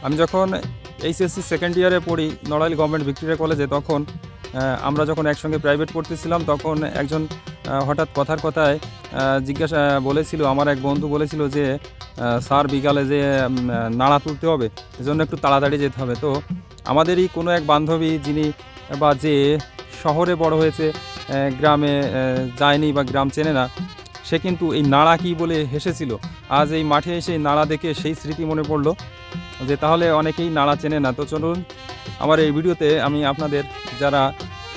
আমি যখন HSC second ইয়ারে পড়ি নড়াইল গভর্নমেন্ট ভিক্টোরিয়া কলেজে, তখন আমরা যখন একসঙ্গে প্রাইভেট পড়তেছিলাম, তখন একজন হঠাৎ কথার কথায় জিজ্ঞাসা বলেছিল, আমার এক বন্ধু বলেছিল যে স্যার বিকালে যে নাড়া তুলতে হবে, এজন্য একটু তাড়াতাড়ি যেতে হবে। তো আমাদেরই কোনো এক বান্ধবী, যিনি বা যে শহরে বড় হয়েছে, গ্রামে যায়নি বা গ্রাম চেনে না, সে কিন্তু এই নাড়া কী বলে হেসেছিল। আজ এই মাঠে এসে এই নাড়া দেখে সেই স্মৃতি মনে পড়লো যে তাহলে অনেকেই নাড়া চেনে না। তো চলুন, আমার এই ভিডিওতে আমি আপনাদের যারা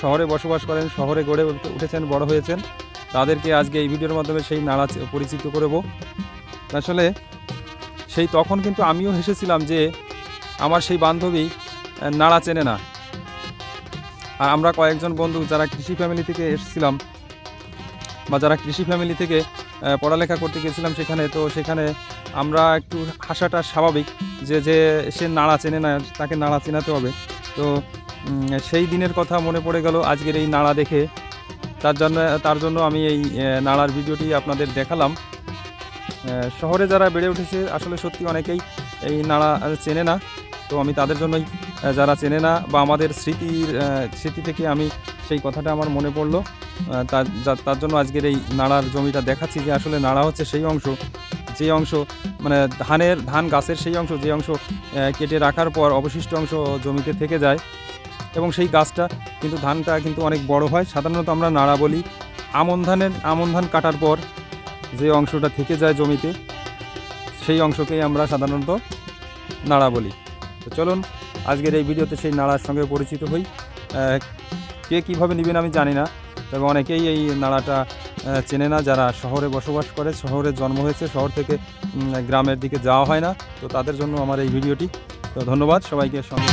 শহরে বসবাস করেন, শহরে গড়ে উঠেছেন, বড় হয়েছেন, তাদেরকে আজকে এই ভিডিওর মাধ্যমে সেই নাড়া পরিচিত করব। আসলে সেই তখন কিন্তু আমিও হেসেছিলাম যে আমার সেই বান্ধবী নাড়া চেনে না। আর আমরা কয়েকজন বন্ধু যারা কৃষি ফ্যামিলি থেকে এসেছিলাম বা যারা কৃষি ফ্যামিলি থেকে পড়ালেখা করতে গেছিলাম সেখানে, তো সেখানে আমরা একটু হাসাটা স্বাভাবিক যে যে সে নাড়া চেনে না, তাকে নাড়া চেনাতে হবে। তো সেই দিনের কথা মনে পড়ে গেল আজকের এই নাড়া দেখে। তার জন্য আমি এই নাড়ার ভিডিওটি আপনাদের দেখালাম। শহরে যারা বেড়ে উঠেছে আসলে সত্যি অনেকেই এই নাড়া চেনে না। তো আমি তাদের জন্যই, যারা চেনে না বা আমাদের স্মৃতি থেকে আমি সেই কথাটা আমার মনে পড়লো, তার জন্য আজকের এই নাড়ার জমিটা দেখাচ্ছি যে আসলে নাড়া হচ্ছে সেই অংশ, যে অংশ মানে ধান গাছের সেই অংশ, যে অংশ কেটে রাখার পর অবশিষ্ট অংশ জমিতে থেকে যায়, এবং সেই গাছটা কিন্তু ধানটা কিন্তু অনেক বড় হয়। সাধারণত আমরা নাড়া বলি আমন ধান কাটার পর যে অংশটা থেকে যায় জমিতে, সেই অংশকেই আমরা সাধারণত নাড়া বলি। তো চলুন আজকের এই ভিডিওতে সেই নাড়ার সঙ্গে পরিচিত হই। কে কীভাবে নেবেন আমি জানি না, তবে অনেকেই এই নাড়াটা চেনে না, যারা শহরে বসবাস করে, শহরে জন্ম হয়েছে, শহর থেকে গ্রামের দিকে যাওয়া হয় না। তো তাদের জন্য আমার এই ভিডিওটি। তো ধন্যবাদ সবাইকে সঙ্গে।